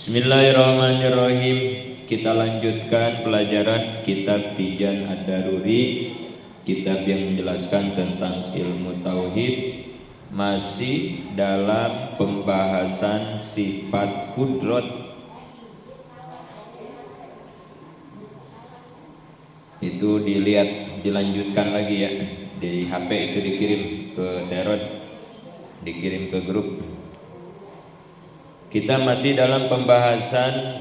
Bismillahirrahmanirrahim. Kita lanjutkan pelajaran kitab Tijan Ad-Daruri, kitab yang menjelaskan tentang ilmu tauhid, masih dalam pembahasan sifat kudrat. Itu dilihat, dilanjutkan lagi ya. Di HP itu dikirim ke Terod, dikirim ke grup. Kita masih dalam pembahasan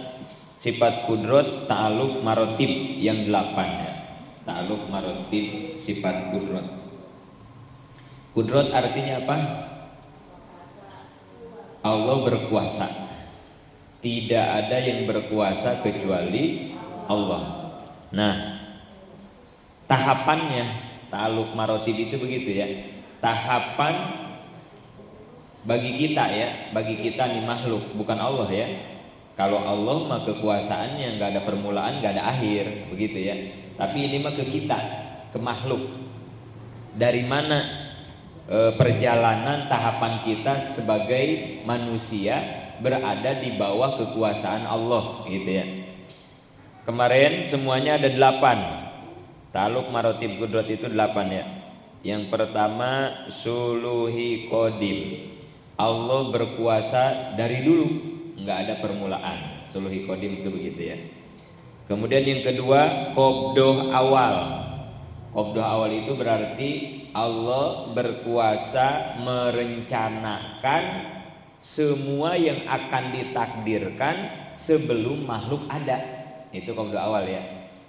sifat kudrat ta'aluk marotib yang 8 ya. Ta'aluk marotib sifat kudrat. Kudrat artinya apa? Allah berkuasa. Tidak ada yang berkuasa kecuali Allah. Nah, tahapannya ta'aluk marotib itu begitu ya. Tahapan bagi kita ya, bagi kita nih makhluk, bukan Allah ya. Kalau Allah mah kekuasaannya nggak ada permulaan, nggak ada akhir, begitu ya. Tapi ini mah ke kita, ke makhluk. Dari mana perjalanan tahapan kita sebagai manusia berada di bawah kekuasaan Allah, gitu ya. Kemarin semuanya ada 8. Ta'aluk marotib kudrat itu 8 ya. Yang pertama suluhi qadim. Allah berkuasa dari dulu, nggak ada permulaan. Suluhi qadim itu begitu ya. Kemudian yang kedua qabdoh awal. Qabdoh awal itu berarti Allah berkuasa merencanakan semua yang akan ditakdirkan sebelum makhluk ada. Itu qabdoh awal ya.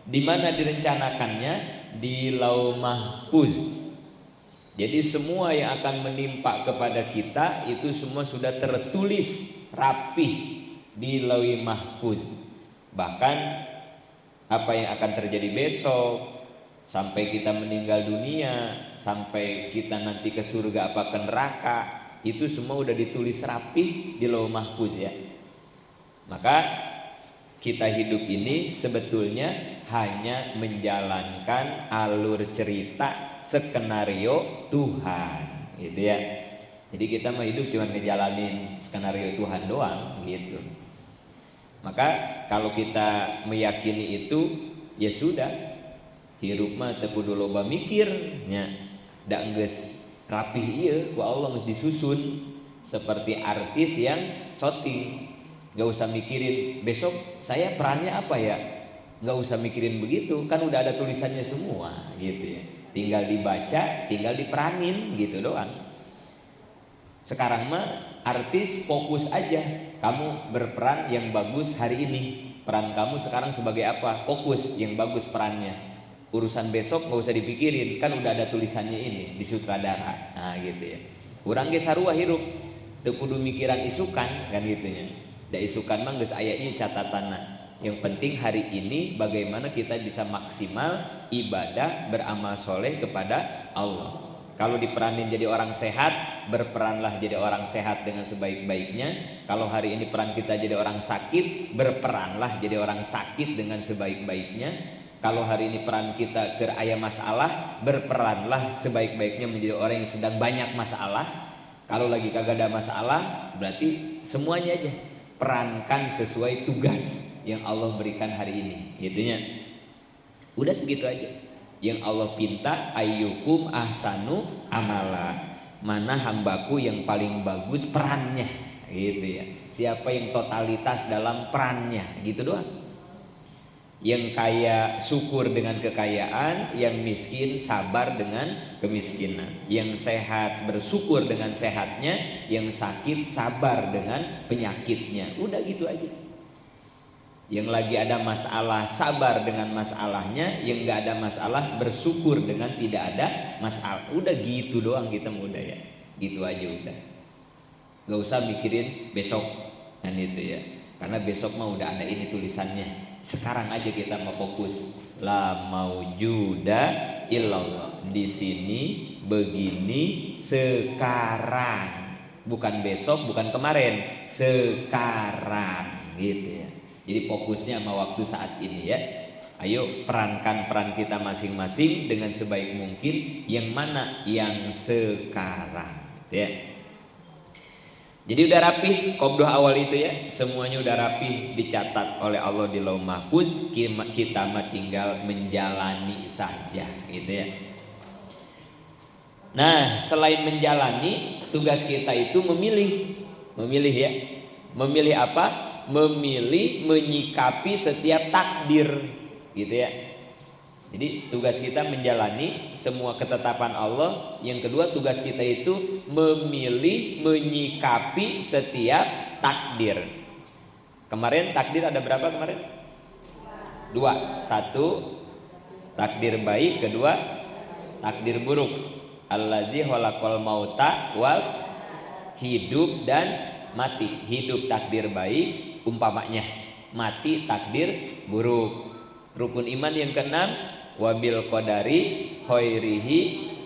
Di mana direncanakannya? Di Lauh Mahfuz. Jadi semua yang akan menimpa kepada kita itu semua sudah tertulis rapih di Lauh Mahfuz. Bahkan apa yang akan terjadi besok, sampai kita meninggal dunia, sampai kita nanti ke surga apa ke neraka, itu semua udah ditulis rapih di Lauh Mahfuz ya. Maka kita hidup ini sebetulnya hanya menjalankan alur cerita skenario Tuhan, gitu ya. Jadi kita mah hidup cuma ngejalanin skenario Tuhan doang, gitu. Maka kalau kita meyakini itu, ya sudah. Hirup mah teu kudu loba mikirnya. Da geus rapih ieu ku Allah geus disusun seperti artis yang syuting. Gak usah mikirin besok saya perannya apa ya, gak usah mikirin begitu, kan udah ada tulisannya semua gitu ya, tinggal dibaca, tinggal diperanin gitu doang. Sekarang mah artis fokus aja, kamu berperan yang bagus hari ini, peran kamu sekarang sebagai apa, fokus yang bagus perannya, urusan besok gak usah dipikirin, kan udah ada tulisannya ini di sutradara. Nah gitu ya, urang ge sarua hirup teu kudu mikiran isukan kan gitunya. Da isukan mah geus aya ieu catatanna. Yang penting hari ini bagaimana kita bisa maksimal ibadah beramal soleh kepada Allah. Kalau diperanin jadi orang sehat, berperanlah jadi orang sehat dengan sebaik-baiknya. Kalau hari ini peran kita jadi orang sakit, berperanlah jadi orang sakit dengan sebaik-baiknya. Kalau hari ini peran kita ke aya masalah, berperanlah sebaik-baiknya menjadi orang yang sedang banyak masalah. Kalau lagi kagak ada masalah, berarti semuanya aja perankan sesuai tugas yang Allah berikan hari ini, gitunya. Udah segitu aja. Yang Allah pinta ayyukum ahsanu amala. Mana hambaku yang paling bagus perannya, gitu ya. Siapa yang totalitas dalam perannya, gitu doang. Yang kaya syukur dengan kekayaan, yang miskin sabar dengan kemiskinan, yang sehat bersyukur dengan sehatnya, yang sakit sabar dengan penyakitnya. Udah gitu aja. Yang lagi ada masalah sabar dengan masalahnya, yang gak ada masalah bersyukur dengan tidak ada masalah. Udah gitu doang kita mudah ya. Gitu aja udah. Gak usah mikirin besok kan itu ya. Karena besok mah udah ada ini tulisannya. Sekarang aja kita mau fokus. La maujuda illallah. Di sini begini sekarang. Bukan besok, bukan kemarin. Sekarang gitu ya. Jadi fokusnya sama waktu saat ini ya. Ayo perankan peran kita masing-masing dengan sebaik mungkin. Yang mana? Yang sekarang ya. Jadi udah rapih qabdah awal itu ya, semuanya udah rapih dicatat oleh Allah di Lauh Mahfuz, kita mah tinggal menjalani saja gitu ya. Nah, selain menjalani, tugas kita itu memilih ya. Memilih apa? Memilih menyikapi setiap takdir gitu ya. Jadi tugas kita menjalani semua ketetapan Allah. Yang kedua, tugas kita itu memilih menyikapi setiap takdir. Kemarin takdir ada berapa kemarin? 2. 1 takdir baik, kedua takdir buruk. Allazi khalaqal mauta wal hidup dan mati. Hidup takdir baik umpamanya, mati takdir buruk. Rukun iman yang keenam, wabil qadari khairihi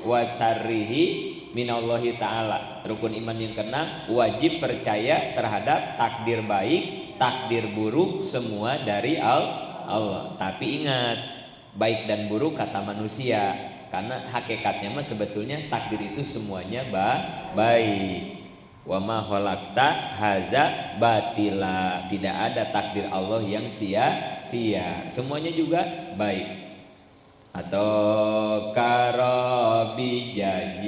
wasarrihi minallahi ta'ala. Rukun iman yang keenam, wajib percaya terhadap takdir baik, takdir buruk semua dari Allah. Tapi ingat, baik dan buruk kata manusia, karena hakikatnya mah sebetulnya takdir itu semuanya baik. Wa ma khalaqta haza batila. Tidak ada takdir Allah yang sia-sia, semuanya juga baik. Atau karabi jajil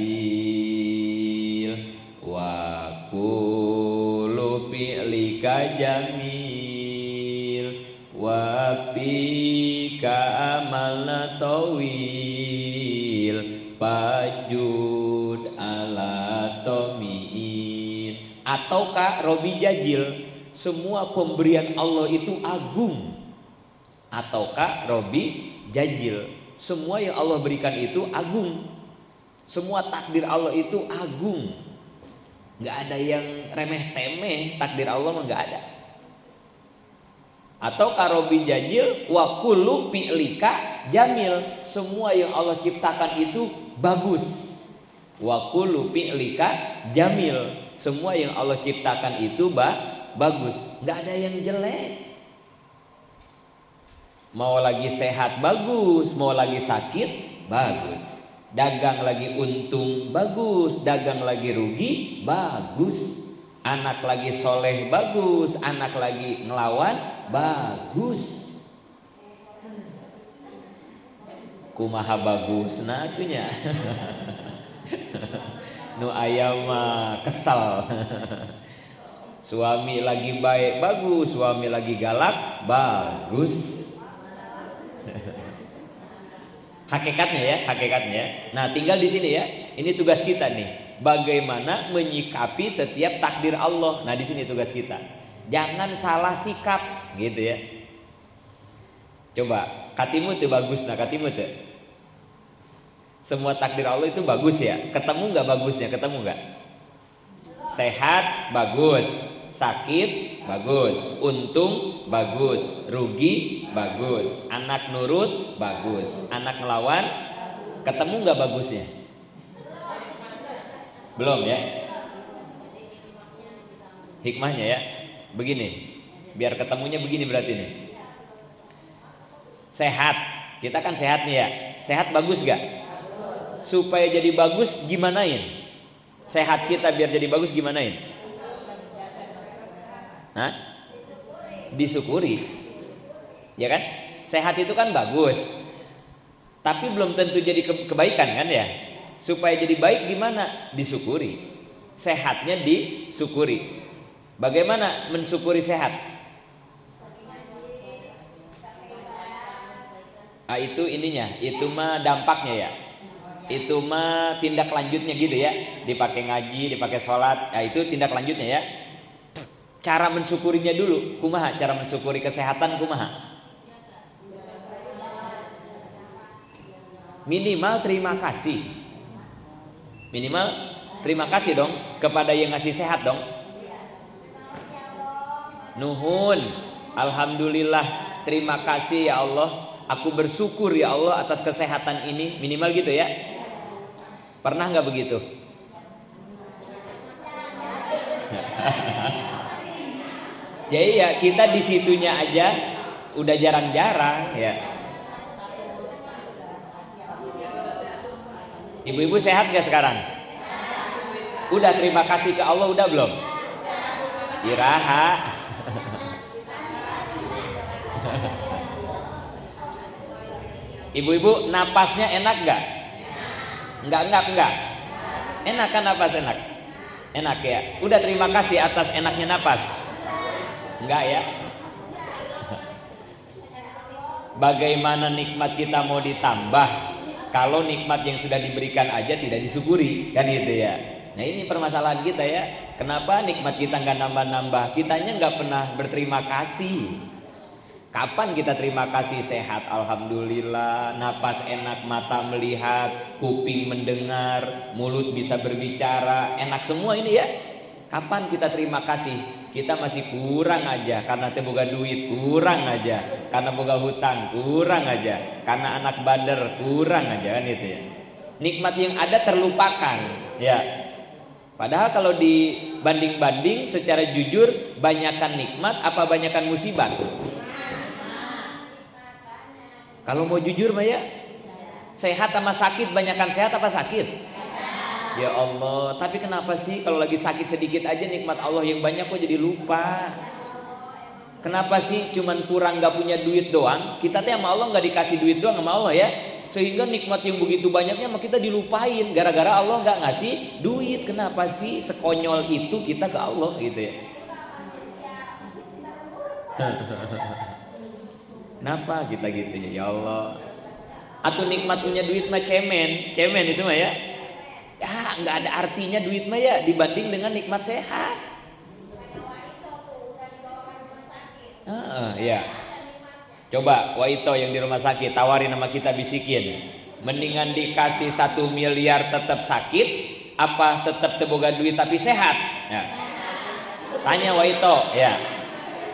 wa kullu fi'lika jamil wa fika amalna tawil pajud ala tomiin. Ataukah robi jajil, semua pemberian Allah itu agung. Ataukah robi jajil, semua yang Allah berikan itu agung. Semua takdir Allah itu agung. Gak ada yang remeh temeh, takdir Allah mah gak ada. Atau karobi jajil wa kullu fi'lika jamil, semua yang Allah ciptakan itu bagus. Wa kullu fi'lika jamil, semua yang Allah ciptakan itu bagus, gak ada yang jelek. Mau lagi sehat bagus, mau lagi sakit bagus. Dagang lagi untung bagus, dagang lagi rugi bagus. Anak lagi soleh bagus, anak lagi ngelawan bagus. Kumaha bagus nakunya. Nu ayam mah kesal. Suami lagi baik bagus, suami lagi galak bagus. Hakikatnya ya, hakikatnya. Nah, tinggal di sini ya. Ini tugas kita nih. Bagaimana menyikapi setiap takdir Allah. Nah, di sini tugas kita. Jangan salah sikap, gitu ya. Coba, katimu tuh bagus, nah katimu tuh. Semua takdir Allah itu bagus ya. Ketemu nggak bagusnya? Ketemu nggak? Sehat bagus, sakit bagus, untung bagus, rugi bagus, anak nurut bagus, anak ngelawan. Ketemu nggak bagusnya? Belum ya. Hikmahnya ya, begini, biar ketemunya begini berarti nih. Sehat, kita kan sehat nih ya. Sehat bagus gak? Supaya jadi bagus gimanain? Sehat kita biar jadi bagus gimanain? Hah? Disyukuri. Ya kan? Sehat itu kan bagus. Tapi belum tentu jadi kebaikan kan ya? Supaya jadi baik gimana? Disyukuri. Sehatnya disyukuri. Bagaimana mensyukuri sehat? Ah, itu ininya, itu mah dampaknya ya. Itu mah tindak lanjutnya gitu ya. Dipakai ngaji, dipakai sholat, ya itu tindak lanjutnya ya. Cara mensyukurinya dulu, kumaha? Cara mensyukuri kesehatan kumaha? Minimal terima kasih. Minimal terima kasih dong kepada yang ngasih sehat dong. Nuhun, alhamdulillah, terima kasih ya Allah. Aku bersyukur ya Allah atas kesehatan ini. Minimal gitu ya. Pernah nggak begitu? Ya iya, kita di situnya aja udah jarang-jarang ya. Ibu-ibu sehat nggak sekarang? Udah terima kasih ke Allah udah belum? Iraha. Ibu-ibu, napasnya enak gak? Enggak. Enak kan napas, enak? Enak ya. Udah terima kasih atas enaknya napas? Enggak ya. Bagaimana nikmat kita mau ditambah kalau nikmat yang sudah diberikan aja tidak disyukuri, kan gitu ya. Nah ini permasalahan kita ya. Kenapa nikmat kita nggak nambah-nambah? Kitanya nggak pernah berterima kasih. Kapan kita terima kasih? Sehat, alhamdulillah, napas enak, mata melihat, kuping mendengar, mulut bisa berbicara, enak semua ini ya. Kapan kita terima kasih? Kita masih kurang aja, karena boga duit kurang aja, karena boga hutang kurang aja, karena anak bandar kurang aja, kan itu ya. Nikmat yang ada terlupakan ya. Padahal kalau dibanding-banding secara jujur, banyakan nikmat apa banyakan musibah? Kalau mau jujur mah ya, sehat sama sakit, banyakan sehat apa sakit? Ya Allah, tapi kenapa sih kalau lagi sakit sedikit aja nikmat Allah yang banyak kok jadi lupa? Kenapa sih cuman kurang gak punya duit doang? Kita teh sama Allah gak dikasih duit doang sama Allah ya, sehingga nikmat yang begitu banyaknya sama kita dilupain gara-gara Allah gak ngasih duit. Kenapa sih sekonyol itu kita ke Allah gitu ya? Kenapa kita gitu ya? Ya Allah. Atau nikmat punya duit mah cemen itu mah ya. Ya nggak ada artinya duit mah ya dibanding dengan nikmat sehat. Ya. Coba Waito yang di rumah sakit tawarin sama kita, bisikin, mendingan dikasih 1 miliar tetap sakit apa tetap teboga duit tapi sehat? Ya. Tanya Waito ya.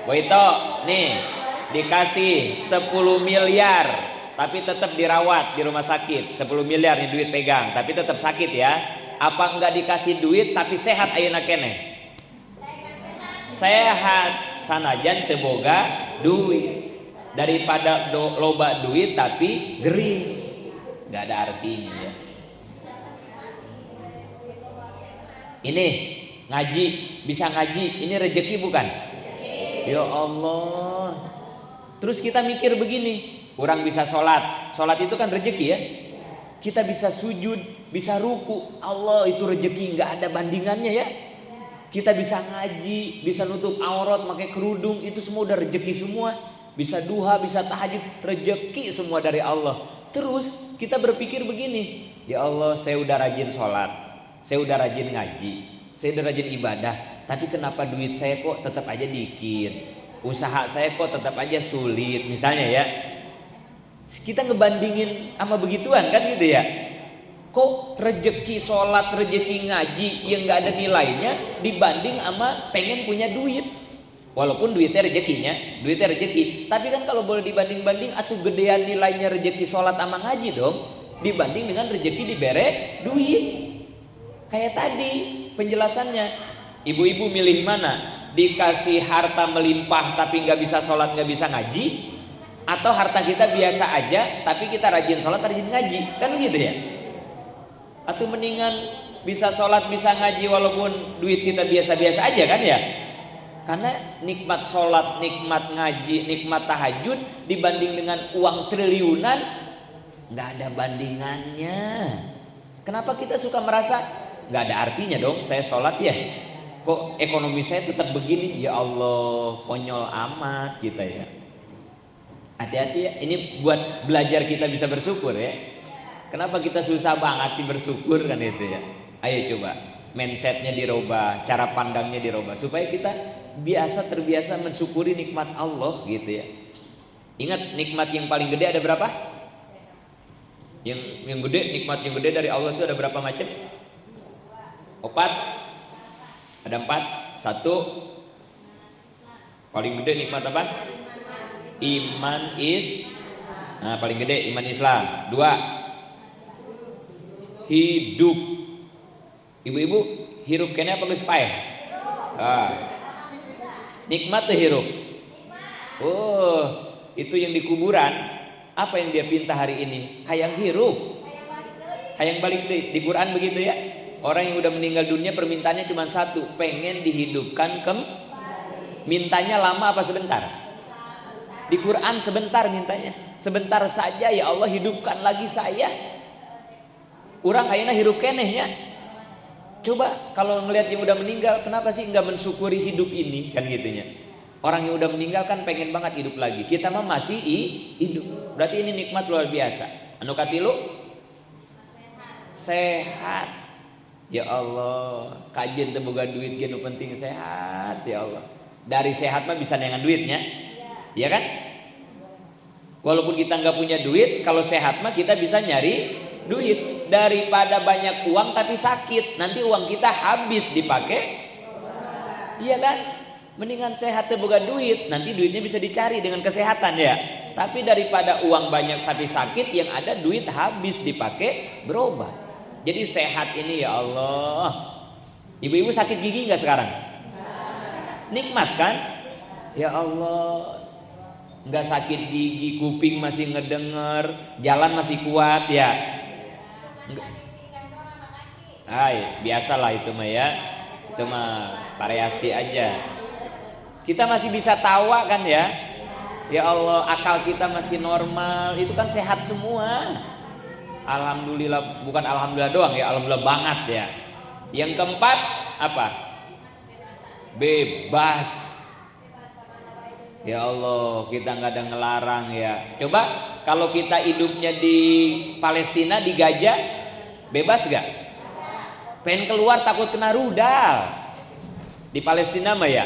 Waito nih dikasih 10 miliar tapi tetap dirawat di rumah sakit, 10 miliar nih duit pegang tapi tetap sakit ya. Apa enggak dikasih duit tapi sehat ayeuna keneh? Sehat sanajan teu boga duit daripada loba duit tapi gering, enggak ada artinya ya. Ini ngaji, bisa ngaji, ini rezeki bukan? Ya Allah. Terus kita mikir begini, orang bisa sholat itu kan rezeki ya. Kita bisa sujud, bisa ruku, Allah itu rezeki nggak ada bandingannya ya. Kita bisa ngaji, bisa nutup aurat, pakai kerudung, itu semua udah rezeki semua. Bisa duha, bisa tahajud, rezeki semua dari Allah. Terus kita berpikir begini, ya Allah saya udah rajin sholat, saya udah rajin ngaji, saya udah rajin ibadah, tapi kenapa duit saya kok tetap aja dikit? Usaha saya kok tetap aja sulit, misalnya ya. Kita ngebandingin sama begituan kan gitu ya. Kok rezeki sholat, rezeki ngaji yang gak ada nilainya dibanding sama pengen punya duit. Walaupun duitnya rezekinya, duitnya rezeki, tapi kan kalau boleh dibanding-banding, atuh gedean nilainya rezeki sholat sama ngaji dong dibanding dengan rezeki dibere duit. Kayak tadi penjelasannya, ibu-ibu milih mana? Dikasih harta melimpah tapi gak bisa sholat, gak bisa ngaji, atau harta kita biasa aja tapi kita rajin sholat, rajin ngaji, kan begitu ya? Atau mendingan bisa sholat, bisa ngaji walaupun duit kita biasa-biasa aja kan ya? Karena nikmat sholat, nikmat ngaji, nikmat tahajud dibanding dengan uang triliunan nggak ada bandingannya. Kenapa kita suka merasa nggak ada artinya dong saya sholat ya? Kok ekonomi saya tetap begini? Ya Allah, konyol amat kita ya. Hati-hati ya, ini buat belajar kita bisa bersyukur ya. Kenapa kita susah banget sih bersyukur kan itu ya. Ayo coba mindsetnya dirubah, cara pandangnya dirubah supaya kita terbiasa mensyukuri nikmat Allah gitu ya. Ingat nikmat yang paling gede ada berapa? Yang gede, nikmat yang gede dari Allah itu ada berapa macam? 4. Ada 4. 1 paling gede nikmat apa? Iman paling gede iman Islam. 2 hidup. Ibu-ibu hirup kene apa geus paeh? Nikmat tuh hirup. Oh, itu yang di kuburan, apa yang dia pinta hari ini? Hayang hirup, hayang balik deui. Di Quran begitu ya. Orang yang udah meninggal dunia permintaannya cuma satu, pengen dihidupkan Mintanya lama apa sebentar? Di Quran sebentar mintanya. Sebentar saja ya Allah hidupkan lagi saya. Urang ayeuna hirup kenehnya. Coba kalau ngelihat yang udah meninggal, kenapa sih nggak mensyukuri hidup ini kan gitunya? Orang yang udah meninggal kan pengen banget hidup lagi. Kita mah masih hidup. Berarti ini nikmat luar biasa. Anu katilu sehat. Ya Allah, kajian teu boga duit ge nu penting sehat ya Allah. Dari sehat mah bisa dengan duitnya. Iya kan? Walaupun kita nggak punya duit, kalau sehat mah kita bisa nyari duit. Daripada banyak uang tapi sakit, nanti uang kita habis dipakai. Iya kan? Mendingan sehat teu boga duit, nanti duitnya bisa dicari dengan kesehatan ya. Tapi daripada uang banyak tapi sakit, yang ada duit habis dipakai berobat. Jadi sehat ini ya Allah. Ibu-ibu sakit gigi nggak sekarang? Nikmat kan? Ya Allah. Nggak sakit gigi, kuping masih ngedenger, jalan masih kuat ya. Hai, biasalah itu mah ya. Itu mah variasi aja. Kita masih bisa tawa kan ya. Ya Allah, akal kita masih normal. Itu kan sehat semua. Alhamdulillah, bukan alhamdulillah doang ya, alhamdulillah banget ya. Yang keempat apa? Bebas. Ya Allah, kita nggak ada ngelarang ya. Coba kalau kita hidupnya di Palestina, di Gaza, bebas gak? Pengen keluar takut kena rudal. Di Palestina mah ya,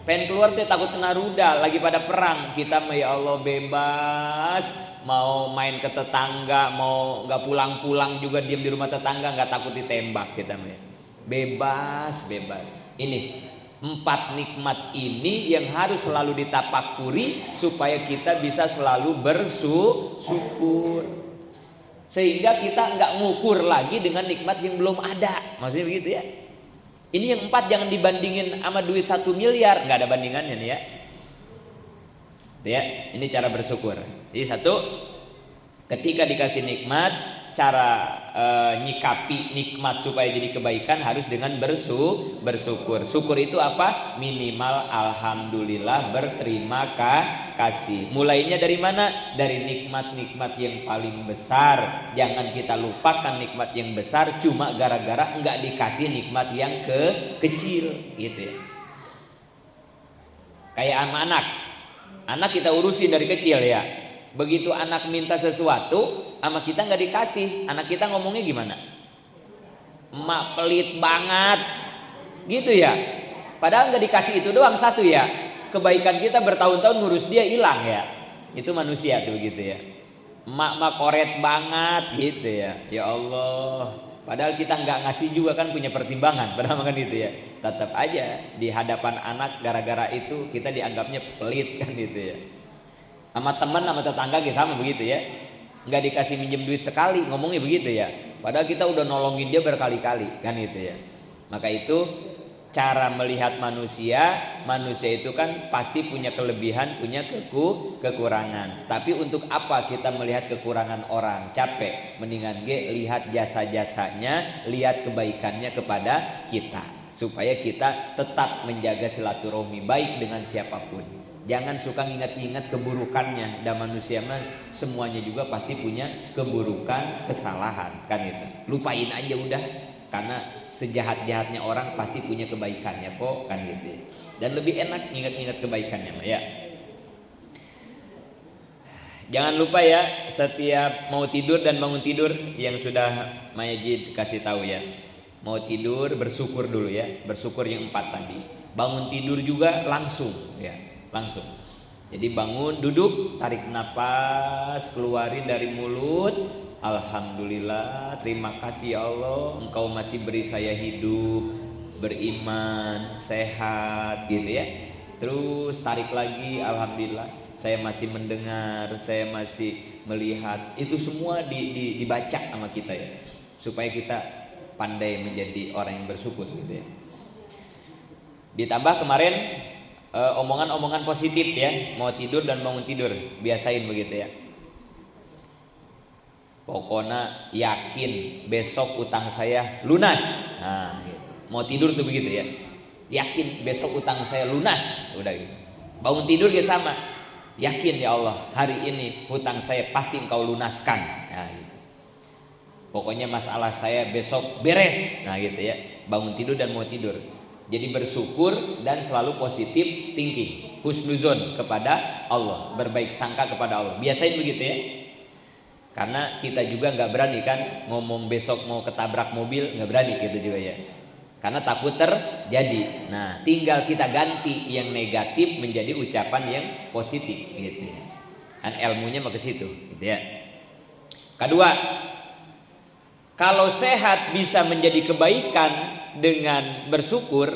pengen keluar tuh takut kena rudal. Lagi pada perang, kita mah ya Allah bebas. Mau main ke tetangga, mau nggak pulang-pulang juga diam di rumah tetangga, nggak takut ditembak kita mah. Bebas, bebas. Ini 4 nikmat ini yang harus selalu ditapakuri supaya kita bisa selalu bersyukur. Sehingga kita nggak ngukur lagi dengan nikmat yang belum ada. Maksudnya begitu ya. Ini yang 4 jangan dibandingin sama duit 1 miliar, nggak ada bandingannya nih ya. Ya, ini cara bersyukur. Jadi satu, ketika dikasih nikmat, cara nyikapi nikmat supaya jadi kebaikan harus dengan bersyukur. Syukur itu apa? Minimal alhamdulillah, berterima kasih. Mulainya dari mana? Dari nikmat-nikmat yang paling besar. Jangan kita lupakan nikmat yang besar cuma gara-gara enggak dikasih nikmat yang kecil gitu ya. Kayak sama anak. Anak kita urusin dari kecil ya. Begitu anak minta sesuatu sama kita nggak dikasih, anak kita ngomongnya gimana? Emak pelit banget, gitu ya. Padahal nggak dikasih itu doang satu ya. Kebaikan kita bertahun-tahun ngurus dia hilang ya. Itu manusia tuh begitu ya. Emak koret banget gitu ya. Ya Allah. Padahal kita nggak ngasih juga kan punya pertimbangan, padahal kan gitu ya. Tetap aja di hadapan anak gara-gara itu kita dianggapnya pelit kan gitu ya. Sama teman, sama tetangga sama begitu ya. Nggak dikasih minjem duit sekali, ngomongnya begitu ya. Padahal kita udah nolongin dia berkali-kali kan gitu ya. Maka itu cara melihat manusia itu kan pasti punya kelebihan, punya kekurangan. Tapi untuk apa kita melihat kekurangan orang? Capek. Mendingan lihat jasa-jasanya, lihat kebaikannya kepada kita, supaya kita tetap menjaga silaturahmi baik dengan siapapun. Jangan suka ingat-ingat keburukannya. Dan manusia mah semuanya juga pasti punya keburukan, kesalahan kan itu. Lupain aja udah. Karena sejahat-jahatnya orang pasti punya kebaikannya kok kan gitu. Dan lebih enak ingat-ingat kebaikannya ya. Jangan lupa ya, setiap mau tidur dan bangun tidur yang sudah Mayajid kasih tahu ya. Mau tidur bersyukur dulu ya, bersyukur yang 4 tadi. Bangun tidur juga langsung ya, langsung. Jadi bangun, duduk, tarik napas, keluarin dari mulut. Alhamdulillah, terima kasih ya Allah, Engkau masih beri saya hidup, beriman, sehat gitu ya. Terus tarik lagi, alhamdulillah, saya masih mendengar, saya masih melihat. Itu semua dibaca sama kita ya, supaya kita pandai menjadi orang yang bersyukur gitu ya. Ditambah kemarin omongan-omongan positif ya, mau tidur dan bangun tidur, biasain begitu ya. Pokoknya yakin besok utang saya lunas. Nah, gitu. Mau tidur tuh begitu ya. yakin besok utang saya lunas, udah gitu. Bangun tidur ya sama, yakin ya Allah hari ini hutang saya pasti Engkau lunaskan. Nah, gitu. Pokoknya masalah saya besok beres. Nah gitu ya. Bangun tidur dan mau tidur. Jadi bersyukur dan selalu positif thinking, husnuzon kepada Allah, berbaik sangka kepada Allah. Biasain begitu ya. Karena kita juga nggak berani kan ngomong besok mau ketabrak mobil, nggak berani gitu juga ya. Karena takut terjadi. Nah, tinggal kita ganti yang negatif menjadi ucapan yang positif gitu. Dan ilmunya mah ke situ gitu ya. Kedua, kalau sehat bisa menjadi kebaikan dengan bersyukur,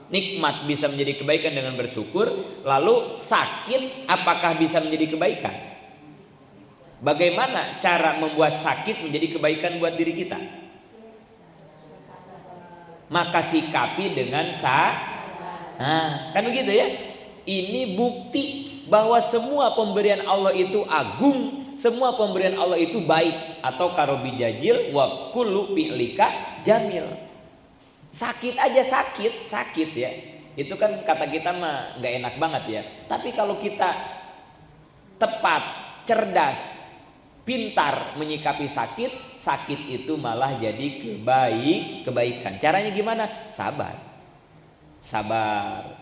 nikmat bisa menjadi kebaikan dengan bersyukur, lalu sakit apakah bisa menjadi kebaikan? Bagaimana cara membuat sakit menjadi kebaikan buat diri kita? Maka sikapi dengan nah, kan begitu ya. Ini bukti bahwa semua pemberian Allah itu agung, semua pemberian Allah itu baik. Atau karobi jajil wa kullu fi'lika jamil. Sakit aja sakit ya. Itu kan kata kita mah nggak enak banget ya. Tapi kalau kita tepat, cerdas, pintar menyikapi sakit, sakit itu malah jadi kebaikan. Caranya gimana? Sabar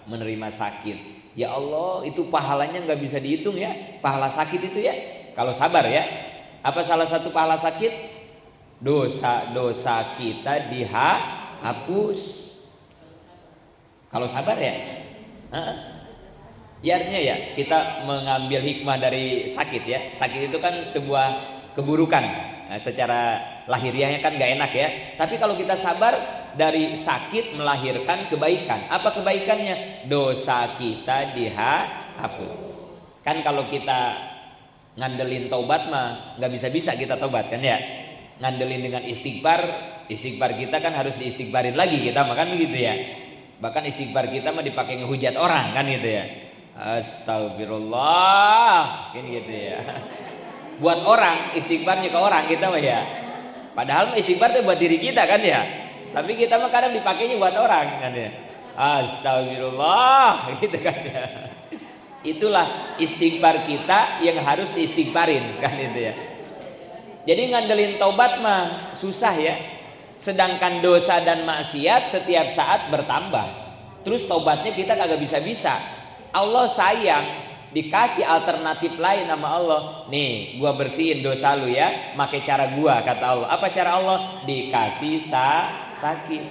menerima sakit. Ya Allah, itu pahalanya nggak bisa dihitung ya, pahala sakit itu ya. Kalau sabar ya. Apa salah satu pahala sakit? Dosa-dosa kita dihapus. Kalau sabar ya. Ya artinya ya kita mengambil hikmah dari sakit ya. Sakit itu kan sebuah keburukan. Nah, secara lahiriahnya kan gak enak ya. Tapi kalau kita sabar, dari sakit melahirkan kebaikan. Apa kebaikannya? Dosa kita dihapus. Kan kalau kita ngandelin taubat mah gak bisa-bisa kita taubat kan ya. Ngandelin dengan istighfar kita kan harus diistighfarin lagi kita makan begitu ya. Bahkan istighfar kita mah dipakai ngehujat orang kan gitu ya. Astagfirullah kan gitu ya. Buat orang, istighfarnya ke orang kita mah ya. Padahal istighfar itu buat diri kita kan ya. Tapi kita mah kadang dipakainya buat orang kan ya. Astagfirullah gitu kan ya. Itulah istighfar kita yang harus diistighfarin kan itu ya. Jadi ngandelin taubat mah susah ya. Sedangkan dosa dan maksiat setiap saat bertambah. Terus taubatnya kita kagak bisa-bisa. Allah sayang, dikasih alternatif lain sama Allah. Nih, gua bersihin dosa lu ya, pakai cara gua kata Allah. Apa cara Allah? Dikasih sakit.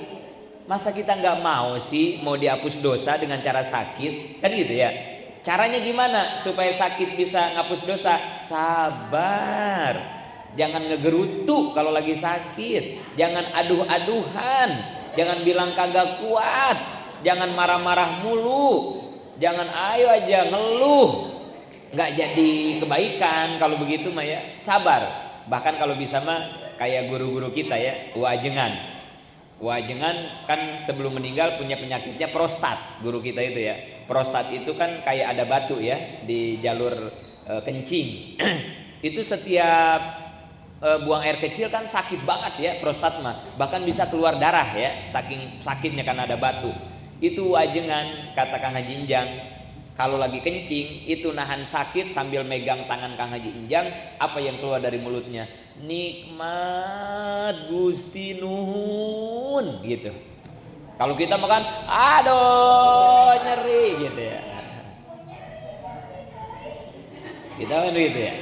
Masa kita nggak mau sih mau dihapus dosa dengan cara sakit? Kan gitu ya. Caranya gimana supaya sakit bisa ngapus dosa? Sabar. Jangan ngegerutu kalau lagi sakit. Jangan aduh-aduhan. Jangan bilang kagak kuat. Jangan marah-marah mulu. Jangan ayo aja ngeluh. Nggak jadi kebaikan kalau begitu mah ya. Sabar. Bahkan kalau bisa mah kayak guru-guru kita ya, Wajengan kan sebelum meninggal punya penyakitnya prostat. Guru kita itu ya. Prostat itu kan kayak ada batu ya di jalur kencing. Itu setiap buang air kecil kan sakit banget ya prostat mah. Bahkan bisa keluar darah ya, saking sakitnya karena ada batu. Itu Wajengan kata Kang Haji Injang, kalau lagi kencing itu nahan sakit sambil megang tangan Kang Haji Injang, apa yang keluar dari mulutnya? Nikmat Gusti Nuhun gitu. Kalau kita makan aduh nyeri gitu ya. Kita kan gitu ya.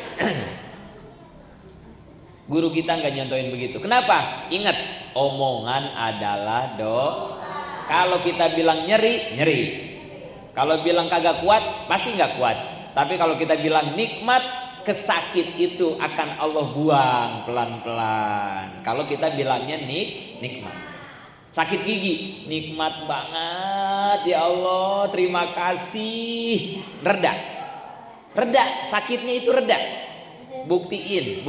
Guru kita nggak nyontohin begitu. Kenapa? Ingat, omongan adalah Kalau kita bilang nyeri, nyeri. Kalau bilang kagak kuat, pasti nggak kuat. Tapi kalau kita bilang nikmat, kesakit itu akan Allah buang pelan-pelan. Kalau kita bilangnya nikmat. Sakit gigi, nikmat banget ya Allah, terima kasih. Reda, sakitnya itu reda. Buktiin.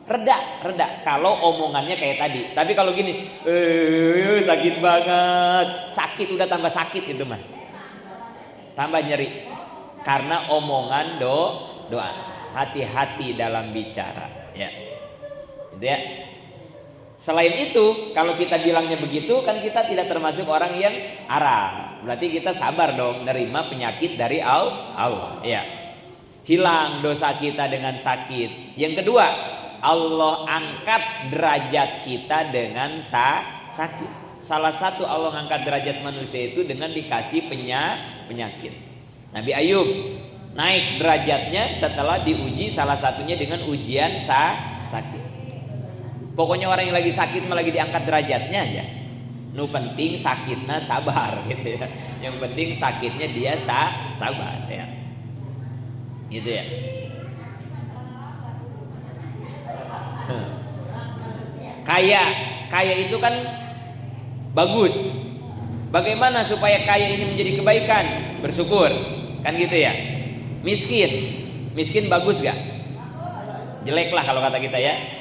Reda kalau omongannya kayak tadi. Tapi kalau gini, sakit banget. Sakit udah tambah sakit itu mah. Tambah nyeri. Karena omongan doa. Hati-hati dalam bicara, ya. Gitu ya. Selain itu, kalau kita bilangnya begitu, kan kita tidak termasuk orang yang Arab. Berarti kita sabar dong nerima penyakit dari Allah. Ya. Hilang dosa kita dengan sakit. Yang kedua, Allah angkat derajat kita dengan sakit. Salah satu Allah angkat derajat manusia itu dengan dikasih penyakit. Nabi Ayub naik derajatnya setelah diuji, salah satunya dengan ujian sakit. Pokoknya orang yang lagi sakit malah lagi diangkat derajatnya aja. Nu penting sakitnya sabar gitu ya. Yang penting sakitnya dia sabar ya. Gitu ya. Kaya itu kan bagus. Bagaimana supaya kaya ini menjadi kebaikan? Bersyukur, kan gitu ya. Miskin bagus gak? Jelek lah kalau kata kita ya.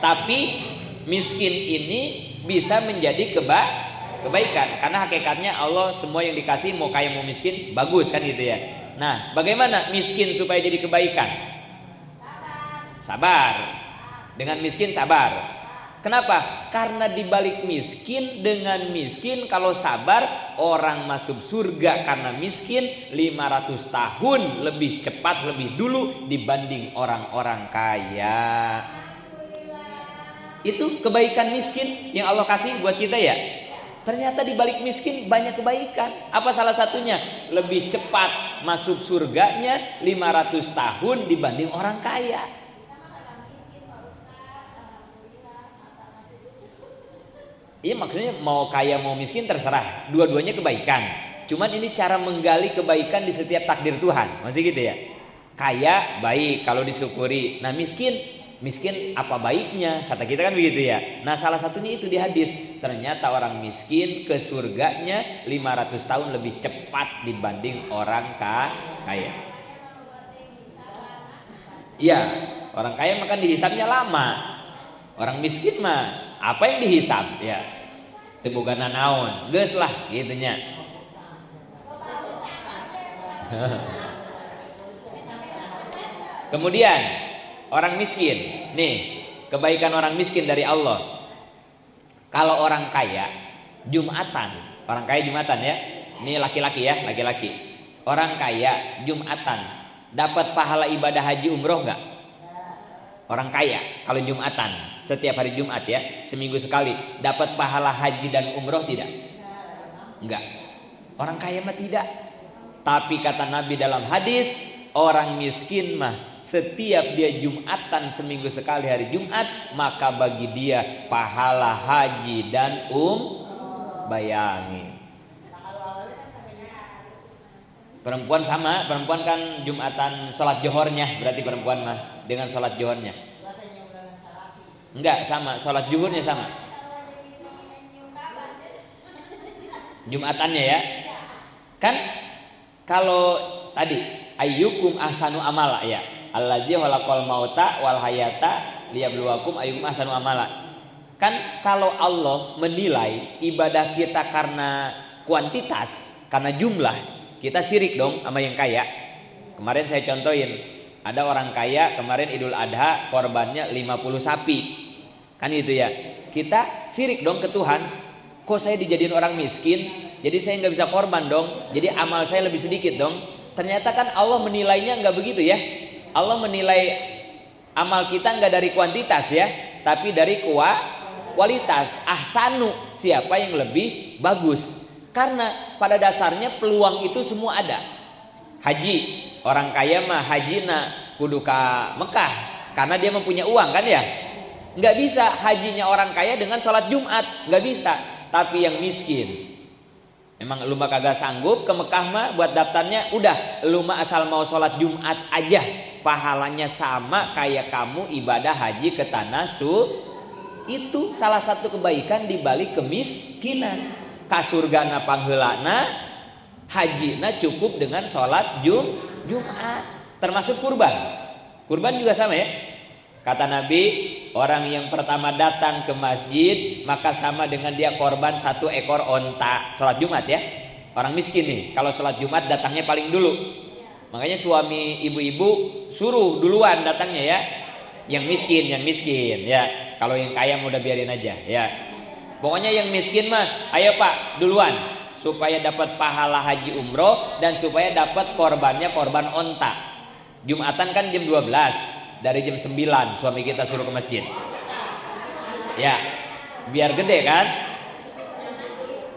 Tapi miskin ini bisa menjadi kebaikan, karena hakikatnya Allah semua yang dikasih mau kaya mau miskin bagus, kan gitu ya. Nah, bagaimana miskin supaya jadi kebaikan? Sabar. Dengan miskin sabar. Kenapa? Karena dibalik miskin dengan miskin, kalau sabar orang masuk surga karena miskin 500 tahun lebih cepat, lebih dulu dibanding orang-orang kaya. Itu kebaikan miskin yang Allah kasih buat kita ya. Ternyata dibalik miskin banyak kebaikan. Apa salah satunya? Lebih cepat masuk surganya 500 tahun dibanding orang kaya. Iya, maksudnya mau kaya mau miskin terserah, dua-duanya kebaikan. Cuman ini cara menggali kebaikan di setiap takdir Tuhan, masih gitu ya. Kaya baik kalau disyukuri. Nah miskin apa baiknya? Kata kita kan begitu ya. Nah salah satunya itu di hadis. Ternyata orang miskin ke surganya 500 tahun lebih cepat dibanding orang kaya. Iya, orang kaya makan dihisapnya lama. Orang miskin mah apa yang dihisap ya, tebugana naon geus lah gitunya. Kemudian orang miskin nih, kebaikan orang miskin dari Allah. Kalau orang kaya Jumatan, orang kaya Jumatan ya, ini laki-laki ya, laki-laki. Orang kaya Jumatan dapat pahala ibadah haji umroh enggak? Orang kaya kalau Jumatan setiap hari Jumat ya, seminggu sekali dapat pahala haji dan umroh tidak? Enggak. Orang kaya mah tidak. Tapi kata Nabi dalam hadis, orang miskin mah setiap dia Jumatan seminggu sekali hari Jumat, maka bagi dia pahala haji dan bayangin. Perempuan sama, perempuan kan Jumatan sholat johornya, berarti perempuan mah dengan sholat johornya. Enggak sama, sholat zuhurnya sama. Jumatannya ya. Kan kalau tadi ayyukum ahsanu amala ya. Allazi khalaqal mauta wal hayata liyabluwakum ayyukum ahsanu amala. Kan kalau Allah menilai ibadah kita karena kuantitas, karena jumlah, kita syirik dong sama yang kaya. Kemarin saya contohin, ada orang kaya kemarin Idul Adha korbannya 50 sapi. Kan itu ya. Kita syirik dong ke Tuhan. Kok saya dijadiin orang miskin? Jadi saya nggak bisa korban dong. Jadi amal saya lebih sedikit dong. Ternyata kan Allah menilainya nggak begitu ya. Allah menilai amal kita nggak dari kuantitas ya, tapi dari kualitas. Ahsanu, siapa yang lebih bagus. Karena pada dasarnya peluang itu semua ada. Haji, orang kaya mah hajina kudu ka Mekah karena dia mempunyai uang kan ya. Nggak bisa hajinya orang kaya dengan sholat Jumat, nggak bisa. Tapi yang miskin, emang lu mah kagak sanggup ke Mekah mah buat daftarnya, udah lu mah asal mau sholat Jumat aja, pahalanya sama kayak kamu ibadah haji ke tanah suci. Itu salah satu kebaikan dibalik kemiskinan. Kasurgana pangheulana, hajina cukup dengan sholat Jumat, termasuk kurban. Kurban juga sama ya. Kata Nabi, orang yang pertama datang ke masjid maka sama dengan dia korban 1 ekor onta. Sholat Jumat ya. Orang miskin nih, kalau sholat Jumat datangnya paling dulu. Makanya suami ibu-ibu suruh duluan datangnya ya. Yang miskin ya. Kalau yang kaya udah biarin aja ya. Pokoknya yang miskin mah, ayo Pak duluan supaya dapat pahala haji umroh dan supaya dapat korbannya korban onta. Jumatan kan jam 12, dari jam 9 suami kita suruh ke masjid. Ya, biar gede kan?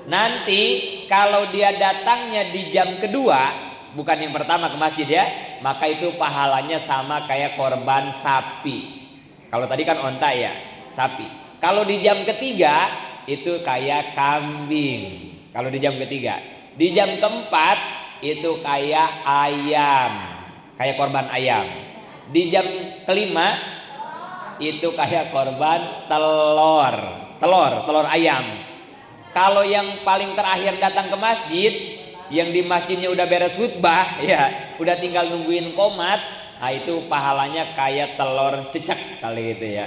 Nanti kalau dia datangnya di jam kedua, bukan yang pertama ke masjid ya, maka itu pahalanya sama kayak korban sapi. Kalau tadi kan onta ya, sapi. Kalau di jam ketiga itu kayak kambing. Kalau di jam ketiga, di jam keempat itu kayak ayam, kayak korban ayam. Di jam kelima itu kayak korban telur ayam. Kalau yang paling terakhir datang ke masjid, yang di masjidnya udah beres khutbah, ya udah tinggal nungguin qomat, nah itu pahalanya kayak telur cecek kali gitu ya.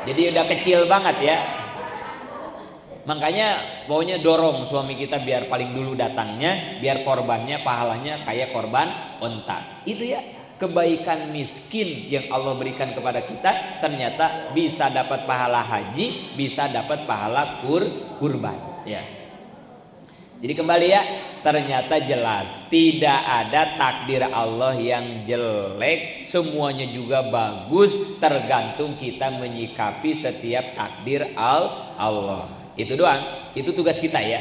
Jadi udah kecil banget ya. Makanya pokoknya dorong suami kita biar paling dulu datangnya, biar korbannya pahalanya kayak korban onta. Itu ya kebaikan miskin yang Allah berikan kepada kita, ternyata bisa dapat pahala haji, bisa dapat pahala kurban ya. Jadi kembali ya, ternyata jelas tidak ada takdir Allah yang jelek, semuanya juga bagus, tergantung kita menyikapi setiap takdir Allah. Itu doang, itu tugas kita ya.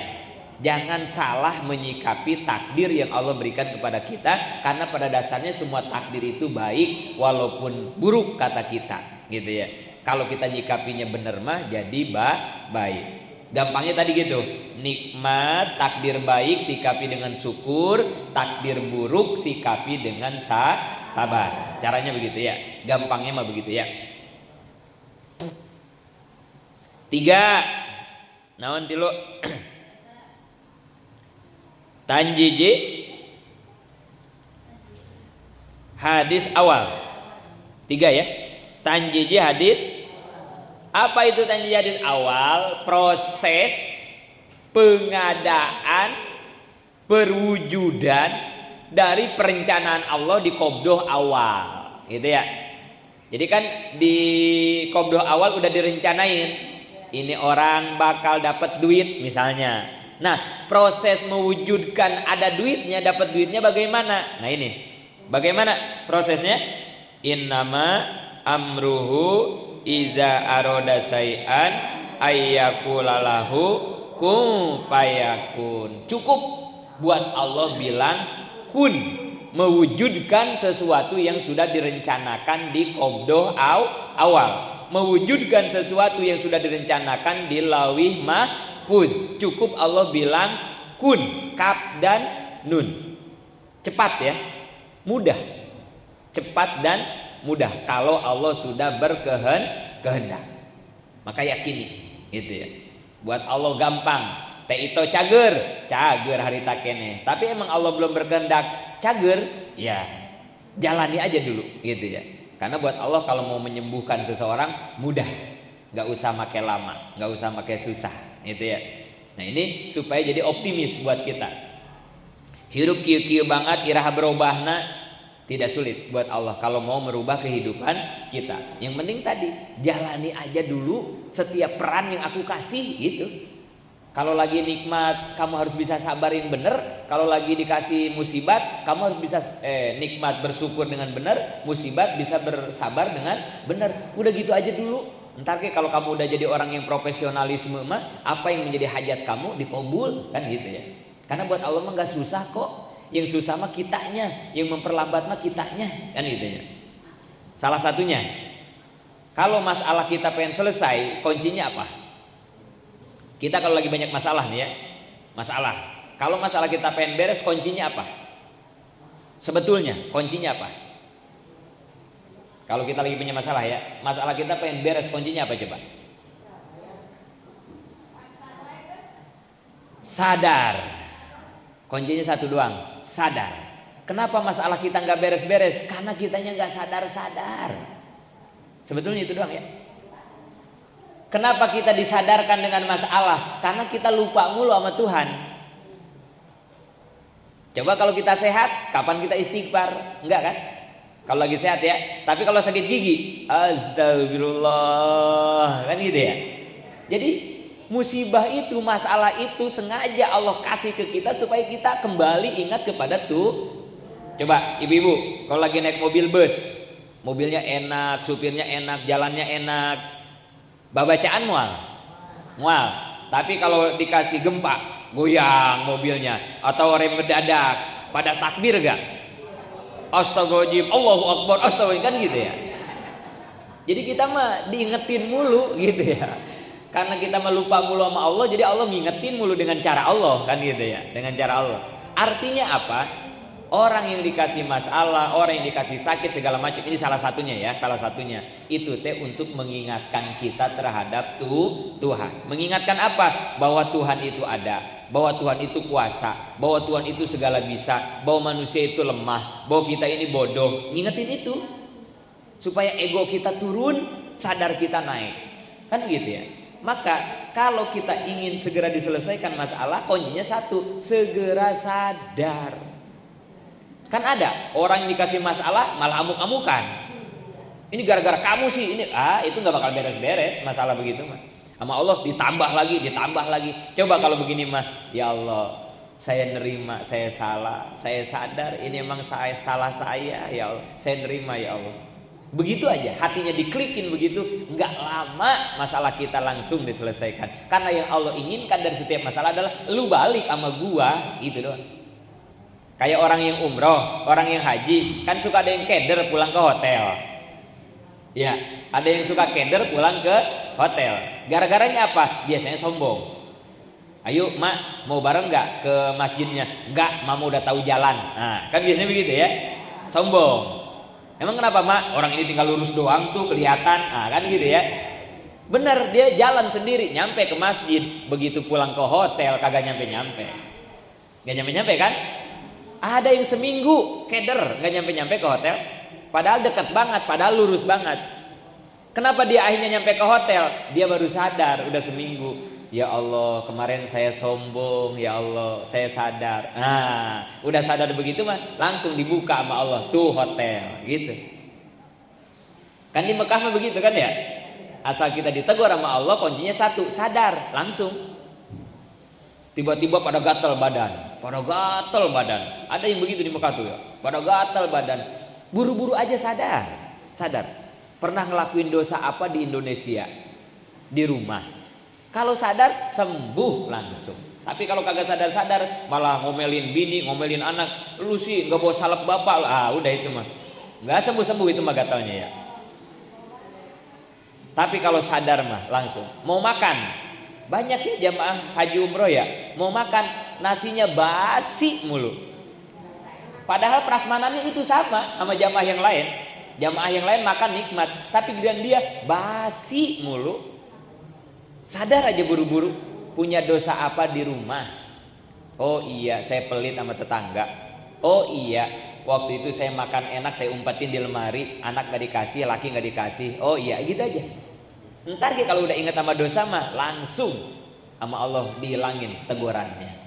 Jangan salah menyikapi takdir yang Allah berikan kepada kita, karena pada dasarnya semua takdir itu baik walaupun buruk kata kita, gitu ya. Kalau kita nyikapinya bener mah jadi baik. Gampangnya tadi gitu, nikmat, takdir baik sikapi dengan syukur, takdir buruk sikapi dengan sabar. Caranya begitu ya, gampangnya mah begitu ya. 3. Naon tilu tanjiji hadis awal. 3 ya. Tanjiji hadis. Apa itu tanjiji hadis awal? Proses pengadaan perwujudan dari perencanaan Allah di qabdoh awal, gitu ya. Jadi kan di qabdoh awal udah direncanain, ini orang bakal dapat duit misalnya. Nah, proses mewujudkan ada duitnya, dapat duitnya bagaimana? Nah ini, bagaimana prosesnya? Innama amruhu iza aroda syai'an ayyakulalahu kun fayakun. Cukup buat Allah bilang kun, mewujudkan sesuatu yang sudah direncanakan di qabdoh awal. Mewujudkan sesuatu yang sudah direncanakan di lauih mahfuz. Cukup Allah bilang kun, kaf dan nun. Cepat ya, mudah. Cepat dan mudah kalau Allah sudah berkehendak. Maka yakini gitu ya. Buat Allah gampang. Teh itu cager hari takene. Tapi emang Allah belum berkehendak cager, ya jalani aja dulu gitu ya. Karena buat Allah kalau mau menyembuhkan seseorang mudah, nggak usah pakai lama, nggak usah pakai susah, gitu ya. Nah ini supaya jadi optimis buat kita. Hirup kieu-kieu banget, iraha berubahna tidak sulit buat Allah kalau mau merubah kehidupan kita. Yang penting tadi jalani aja dulu setiap peran yang aku kasih gitu. Kalau lagi nikmat, kamu harus bisa sabarin bener. Kalau lagi dikasih musibat, kamu harus bisa nikmat bersyukur dengan bener, musibat bisa bersabar dengan bener. Udah gitu aja dulu. Ntar kalau kamu udah jadi orang yang profesionalisme mah, apa yang menjadi hajat kamu dikabul kan gitu ya. Karena buat Allah mah nggak susah kok. Yang susah mah kitanya, yang memperlambat mah kitanya kan gitu ya. Salah satunya, kalau masalah kita pengen selesai, kuncinya apa? Kita kalau lagi banyak masalah nih ya, masalah. Kalau masalah kita pengen beres, kuncinya apa? Sebetulnya kuncinya apa? Kalau kita lagi punya masalah ya, masalah kita pengen beres, kuncinya apa coba? Sadar. Kuncinya satu doang, sadar. Kenapa masalah kita nggak beres-beres? Karena kitanya nggak sadar-sadar. Sebetulnya itu doang ya. Kenapa kita disadarkan dengan masalah? Karena kita lupa mulu sama Tuhan. Coba kalau kita sehat, kapan kita istighfar? Enggak kan? Kalau lagi sehat ya. Tapi kalau sakit gigi, astagfirullah, kan gitu ya. Jadi musibah itu, masalah itu sengaja Allah kasih ke kita supaya kita kembali ingat kepada tuh. Coba ibu-ibu, kalau lagi naik mobil bus, mobilnya enak, supirnya enak, jalannya enak, bacaan mual. Tapi kalau dikasih gempa, goyang mobilnya, atau rem mendadak, pada takbir gak? Astagfirullahaladzim, Allahu Akbar, astagfirullah, kan gitu ya. Jadi kita mah diingetin mulu gitu ya. Karena kita melupa mulu sama Allah, jadi Allah ngingetin mulu dengan cara Allah, kan gitu ya, dengan cara Allah. Artinya apa? Orang yang dikasih masalah, orang yang dikasih sakit segala macam, ini salah satunya ya, salah satunya itu teh untuk mengingatkan kita terhadap Tuhan. Mengingatkan apa? Bahwa Tuhan itu ada, bahwa Tuhan itu kuasa, bahwa Tuhan itu segala bisa, bahwa manusia itu lemah, bahwa kita ini bodoh. Ngingetin itu supaya ego kita turun, sadar kita naik, kan gitu ya. Maka kalau kita ingin segera diselesaikan masalah, kuncinya satu, segera sadar. Kan ada orang yang dikasih masalah malah amuk-amukan. Ini gara-gara kamu sih, ini itu nggak bakal beres-beres masalah begitu mah. Sama Allah ditambah lagi. Coba kalau begini mah, ya Allah, saya nerima, saya salah, saya sadar ini emang salah saya, ya Allah, saya nerima ya Allah. Begitu aja, hatinya diklikin begitu, nggak lama masalah kita langsung diselesaikan. Karena yang Allah inginkan dari setiap masalah adalah lu balik sama gua, gitu doang. Kayak orang yang umroh, orang yang haji, kan suka ada yang keder pulang ke hotel. Ya, ada yang suka keder pulang ke hotel. Gara-garanya apa? Biasanya sombong. Ayo mak, mau bareng nggak ke masjidnya? Nggak, mama udah tahu jalan. Nah, kan biasanya begitu ya, sombong. Emang kenapa mak? Orang ini tinggal lurus doang tuh kelihatan, kan gitu ya. Bener, dia jalan sendiri nyampe ke masjid. Begitu pulang ke hotel kagak nyampe-nyampe. Gak nyampe-nyampe kan? Ada yang seminggu keder gak nyampe-nyampe ke hotel. Padahal dekat banget, padahal lurus banget. Kenapa dia akhirnya nyampe ke hotel? Dia baru sadar udah seminggu. Ya Allah, kemarin saya sombong, ya Allah, saya sadar. Nah, udah sadar begitu mah langsung dibuka sama Allah tuh hotel, gitu. Kan di Mekah mah begitu kan ya? Asal kita ditegur sama Allah, kuncinya satu, sadar, langsung. Tiba-tiba pada gatal badan. Ada yang begitu di Mekah tuh ya. Pada gatal badan. Buru-buru aja sadar. Pernah ngelakuin dosa apa di Indonesia? Di rumah. Kalau sadar sembuh langsung. Tapi kalau kagak sadar malah ngomelin bini, ngomelin anak, lu sih nggak bawa salep bapak, udah itu mah nggak sembuh itu mah gatalnya ya. Tapi kalau sadar mah langsung. Mau makan, banyak ya jamaah haji umroh ya, mau makan nasinya basi mulu. Padahal prasmanannya itu sama jamaah yang lain. Jamaah yang lain makan nikmat, tapi giliran dia basi mulu. Sadar aja buru-buru, punya dosa apa di rumah? Oh iya, saya pelit sama tetangga. Oh iya, waktu itu saya makan enak, saya umpetin di lemari, anak gak dikasih, laki gak dikasih. Oh iya, gitu aja. Ntar kalau udah ingat sama dosa mah langsung sama Allah dihilangin tegurannya.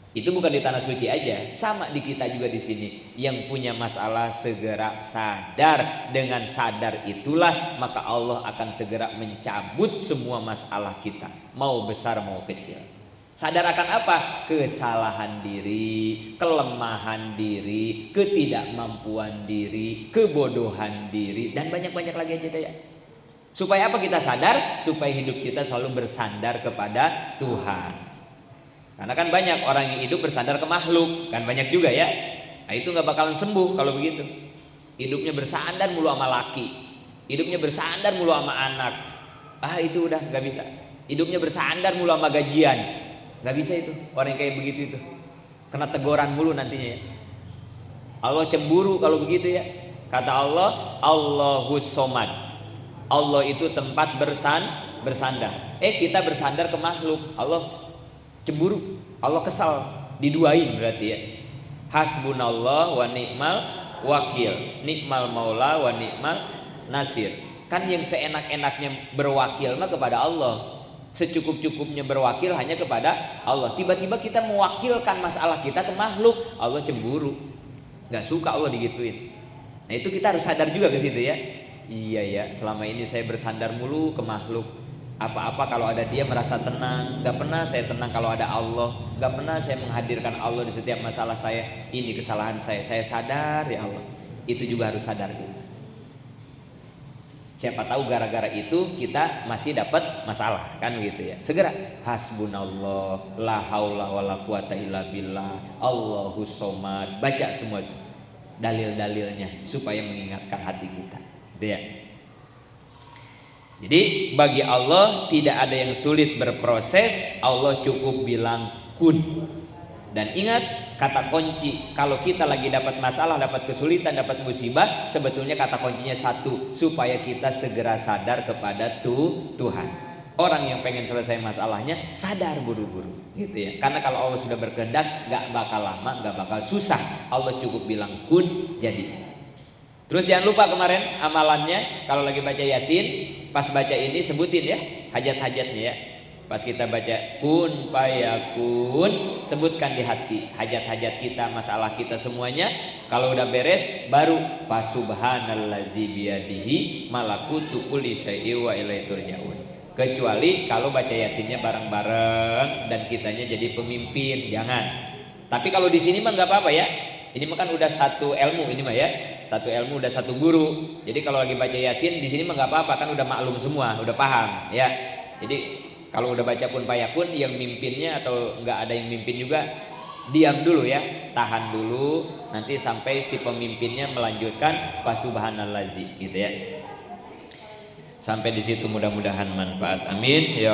Itu bukan di tanah suci aja, sama di kita juga di sini. Yang punya masalah segera sadar. Dengan sadar itulah maka Allah akan segera mencabut semua masalah kita, mau besar mau kecil. Sadar akan apa? Kesalahan diri, kelemahan diri, ketidakmampuan diri, kebodohan diri, dan banyak-banyak lagi aja deh ya. Supaya apa kita sadar? Supaya hidup kita selalu bersandar kepada Tuhan. Karena kan banyak orang yang hidup bersandar ke makhluk, kan banyak juga ya. Nah, itu nggak bakalan sembuh kalau begitu. Hidupnya bersandar mulu sama laki, hidupnya bersandar mulu sama anak. Itu udah nggak bisa. Hidupnya bersandar mulu sama gajian, nggak bisa itu. Orang yang kayak begitu itu kena teguran mulu nantinya ya. Allah cemburu kalau begitu ya. Kata Allah, Allahus Somad. Allah itu tempat bersandar. Kita bersandar ke makhluk, Allah cemburu, Allah kesal, diduain berarti ya. Hasbunallah wa ni'mal wakil, ni'mal maula wa ni'mal nasir. Kan yang seenak-enaknya berwakil mah kepada Allah, secukup-cukupnya berwakil hanya kepada Allah. Tiba-tiba kita mewakilkan masalah kita ke makhluk, Allah cemburu, nggak suka Allah digituin. Nah itu kita harus sadar juga ke situ ya. Iya ya, selama ini saya bersandar mulu ke makhluk. Apa-apa kalau ada dia merasa tenang. Gak pernah saya tenang kalau ada Allah. Gak pernah saya menghadirkan Allah di setiap masalah saya. Ini kesalahan saya sadar ya Allah. Itu juga harus sadar gitu. Siapa tahu gara-gara itu kita masih dapat masalah kan gitu ya. Segera hasbunallah la haula wala quwata illa billah Allahus somad. Baca semua dalil-dalilnya supaya mengingatkan hati kita. Gitu ya. Jadi bagi Allah tidak ada yang sulit berproses. Allah cukup bilang kun. Dan ingat kata kunci kalau kita lagi dapat masalah, dapat kesulitan, dapat musibah, sebetulnya kata kuncinya satu, supaya kita segera sadar kepada Tuhan. Orang yang pengen selesai masalahnya sadar buru-buru gitu ya. Karena kalau Allah sudah berkehendak gak bakal lama, gak bakal susah. Allah cukup bilang kun jadi. Terus jangan lupa kemarin amalannya kalau lagi baca Yasin, pas baca ini sebutin ya hajat-hajatnya ya. Pas kita baca kun fayakun, sebutkan di hati hajat-hajat kita, masalah kita semuanya. Kalau udah beres baru fasubhanallazi biyadihi malakutu kulli syai'in wa ilaihi turja'un. Kecuali kalau baca Yasinnya bareng-bareng dan kitanya jadi pemimpin, jangan. Tapi kalau di sini mah nggak apa-apa ya. Ini mah kan udah satu ilmu ini mah ya. Satu ilmu udah satu guru. Jadi kalau lagi baca Yasin di sini mah nggak apa-apa, kan udah maklum semua, udah paham ya. Jadi kalau udah baca kun fayakun, yang mimpinnya atau nggak ada yang mimpin juga diam dulu ya, tahan dulu nanti sampai si pemimpinnya melanjutkan fasubhanallazi gitu ya. Sampai di situ mudah-mudahan manfaat. Amin ya.